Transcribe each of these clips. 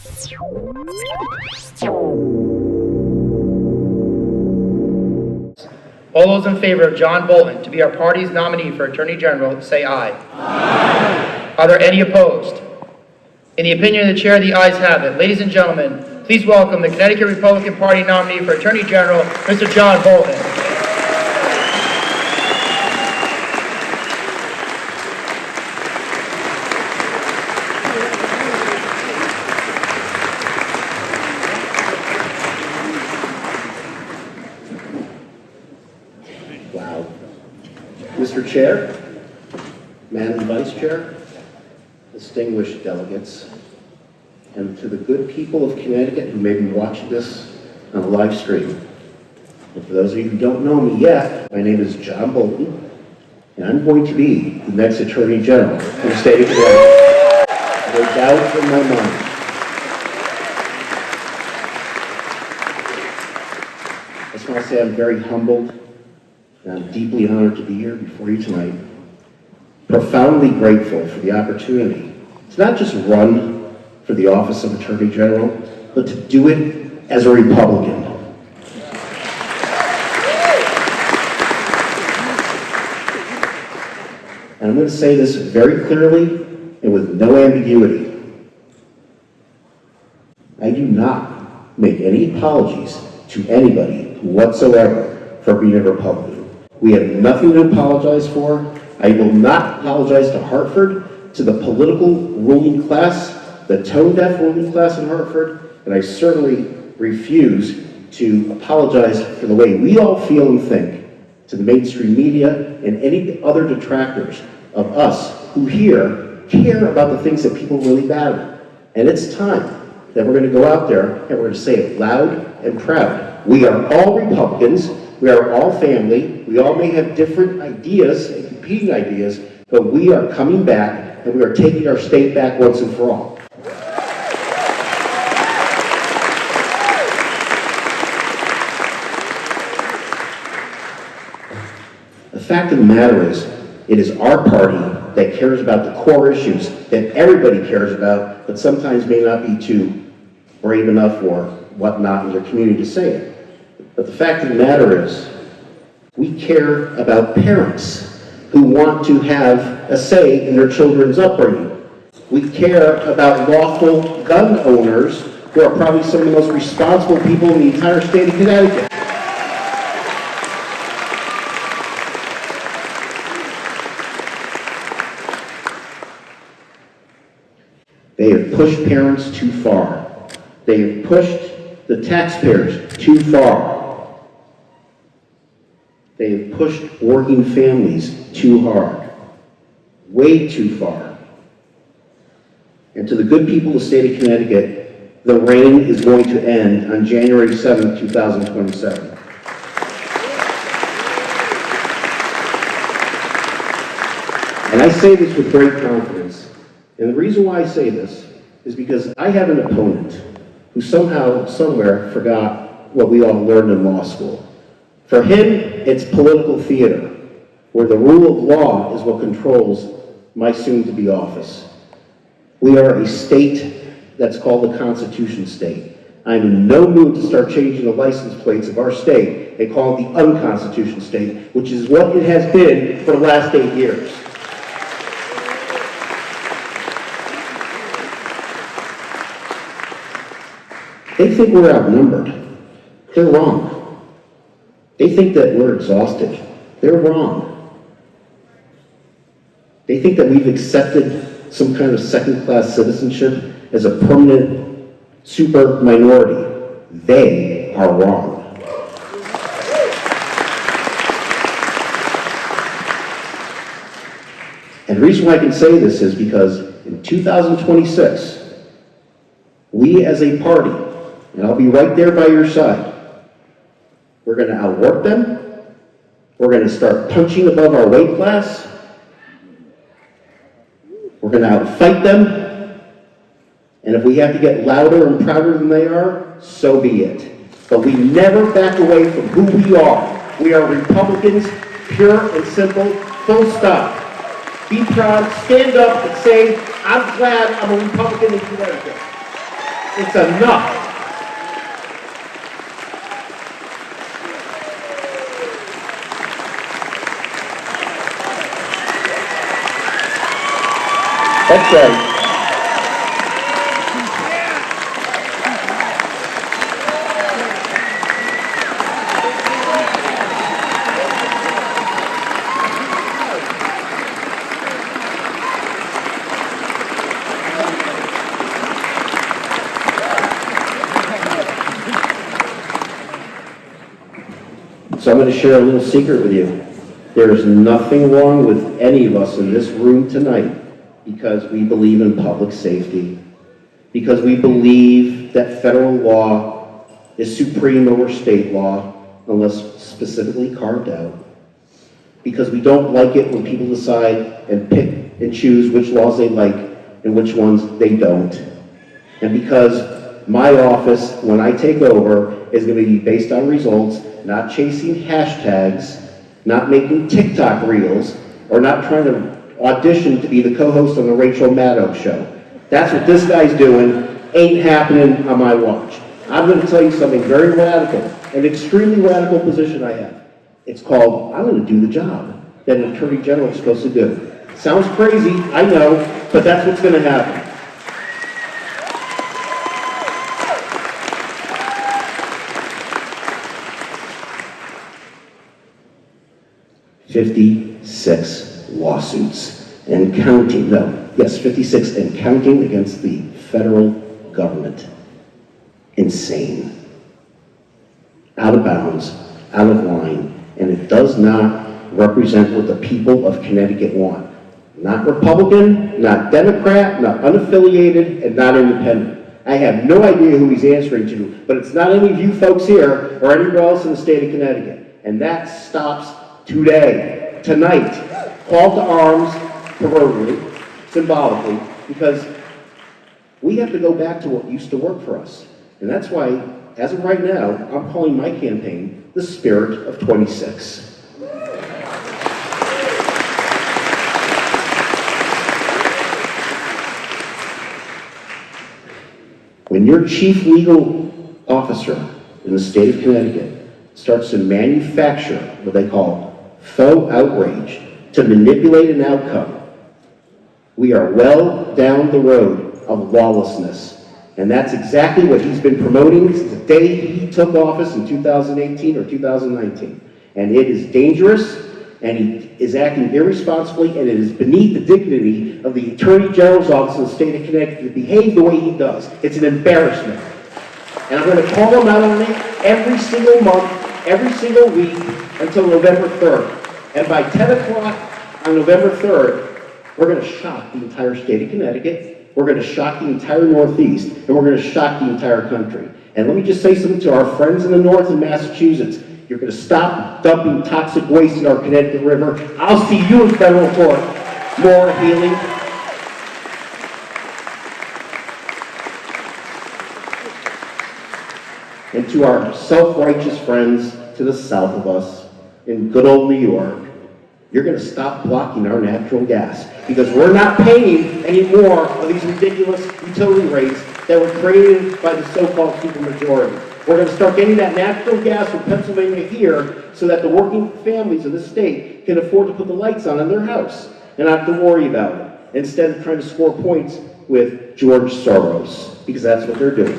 All those in favor of John Bolton to be our party's nominee for Attorney General, say aye. Aye. Are there any opposed? In the opinion of the chair, the ayes have it. Ladies and gentlemen, please welcome the Connecticut Republican Party nominee for Attorney General, Mr. John Bolton. Wow. Mr. Chair, Madam Vice Chair, distinguished delegates, and to the good people of Connecticut who may be watching this on a live stream. And for those of you who don't know me yet, my name is John Bolton, and I'm going to be the next Attorney General for the state of Connecticut. No doubt in my mind. I just want to say I'm very humbled, and I'm deeply honored to be here before you tonight. Profoundly grateful for the opportunity to not just run for the office of Attorney General, but to do it as a Republican. And I'm going to say this very clearly and with no ambiguity. I do not make any apologies to anybody whatsoever for being a Republican. We have nothing to apologize for. I will not apologize to Hartford, to the political ruling class, the tone-deaf ruling class in Hartford, and I certainly refuse to apologize for the way we all feel and think to the mainstream media and any other detractors of us who here care about the things that people really matter. And it's time that we're going to go out there and we're going to say it loud and proud. We are all Republicans. We are all family. We all may have different ideas and competing ideas, but we are coming back and we are taking our state back once and for all. The fact of the matter is, it is our party that cares about the core issues that everybody cares about, but sometimes may not be too brave enough or whatnot in their community to say it. But the fact of the matter is, we care about parents who want to have a say in their children's upbringing. We care about lawful gun owners who are probably some of the most responsible people in the entire state of Connecticut. They have pushed parents too far. They have pushed the taxpayers too far. They have pushed working families too hard, way too far. And to the good people of the state of Connecticut, the reign is going to end on January 7th, 2027. And I say this with great confidence. And the reason why I say this is because I have an opponent who somehow, somewhere, forgot what we all learned in law school. For him, it's political theater, where the rule of law is what controls my soon-to-be office. We are a state that's called the Constitution State. I'm in no mood to start changing the license plates of our state and call it the unconstitutional state, which is what it has been for the last 8 years. They think we're outnumbered. They're wrong. They think that we're exhausted. They're wrong. They think that we've accepted some kind of second-class citizenship as a permanent super minority. They are wrong. And the reason why I can say this is because in 2026, we as a party, and I'll be right there by your side, we're going to outwork them. We're going to start punching above our weight class. We're going to outfight them. And if we have to get louder and prouder than they are, so be it. But we never back away from who we are. We are Republicans, pure and simple, full stop. Be proud, stand up and say, I'm glad I'm a Republican in Connecticut. It's enough. That's right. So I'm going to share a little secret with you. There is nothing wrong with any of us in this room tonight because we believe in public safety, because we believe that federal law is supreme over state law unless specifically carved out, because we don't like it when people decide and pick and choose which laws they like and which ones they don't, and because my office, when I take over, is going to be based on results, not chasing hashtags, not making TikTok reels, or not trying to audition to be the co-host on the Rachel Maddow show. That's what this guy's doing. Ain't happening on my watch. I'm going to tell you something very radical, an extremely radical position I have. It's called, I'm going to do the job that an attorney general is supposed to do. Sounds crazy, I know, but that's what's going to happen. "56 lawsuits and counting, no, yes, 56 and counting against the federal government. Insane. Out of bounds, out of line, and it does not represent what the people of Connecticut want. Not Republican, not Democrat, not unaffiliated, and not independent. I have no idea who he's answering to, but it's not any of you folks here or anywhere else in the state of Connecticut. And that stops today, tonight. Call to arms, proverbially, symbolically, because we have to go back to what used to work for us. And that's why, as of right now, I'm calling my campaign the Spirit of 26. When your chief legal officer in the state of Connecticut starts to manufacture what they call faux outrage to manipulate an outcome, we are well down the road of lawlessness. And that's exactly what he's been promoting since the day he took office in 2018 or 2019. And it is dangerous, and he is acting irresponsibly, and it is beneath the dignity of the Attorney General's office in the state of Connecticut to behave the way he does. It's an embarrassment. And I'm going to call him out on it every single month, every single week, until November 3rd. And by 10 o'clock on November 3rd, we're going to shock the entire state of Connecticut, we're going to shock the entire Northeast, and we're going to shock the entire country. And let me just say something to our friends in the North in Massachusetts. You're going to stop dumping toxic waste in our Connecticut River. I'll see you in federal court. More healing. And to our self-righteous friends to the south of us in good old New York, you're going to stop blocking our natural gas because we're not paying any more of these ridiculous utility rates that were created by the so-called supermajority. We're going to start getting that natural gas from Pennsylvania here so that the working families of the state can afford to put the lights on in their house and not have to worry about it, instead of trying to score points with George Soros, because that's what they're doing.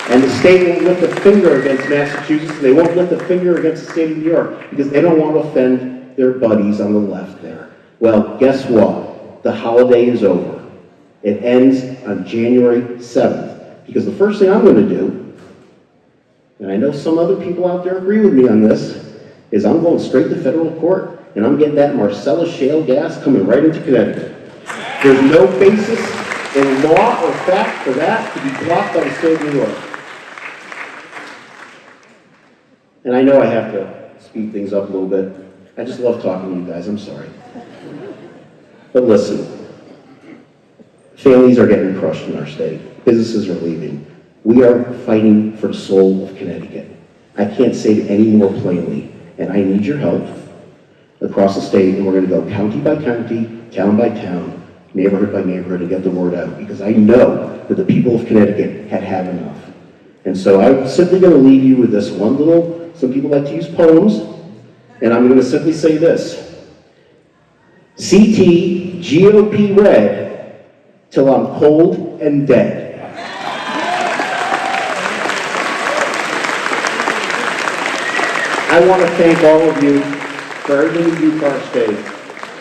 And the state won't lift a finger against Massachusetts, and they won't lift a finger against the state of New York, because they don't want to offend their buddies on the left there. Well, guess what? The holiday is over. It ends on January 7th. Because the first thing I'm going to do, and I know some other people out there agree with me on this, is I'm going straight to federal court, and I'm getting that Marcellus shale gas coming right into Connecticut. There's no basis in law or fact for that to be blocked by the state of New York. And I know I have to speed things up a little bit. I just love talking to you guys, I'm sorry. But listen, families are getting crushed in our state. Businesses are leaving. We are fighting for the soul of Connecticut. I can't say it any more plainly, and I need your help across the state, and we're going to go county by county, town by town, neighborhood by neighborhood and get the word out, because I know that the people of Connecticut had had enough. And so I'm simply going to leave you with this one little, some people like to use poems, and I'm going to simply say this. CT GOP red till I'm cold and dead. I want to thank all of you for everything you do for our state.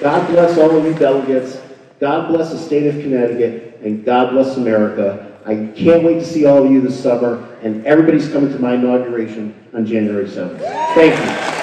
God bless all of you delegates. God bless the state of Connecticut, and God bless America. I can't wait to see all of you this summer, and everybody's coming to my inauguration on January 7th. Thank you.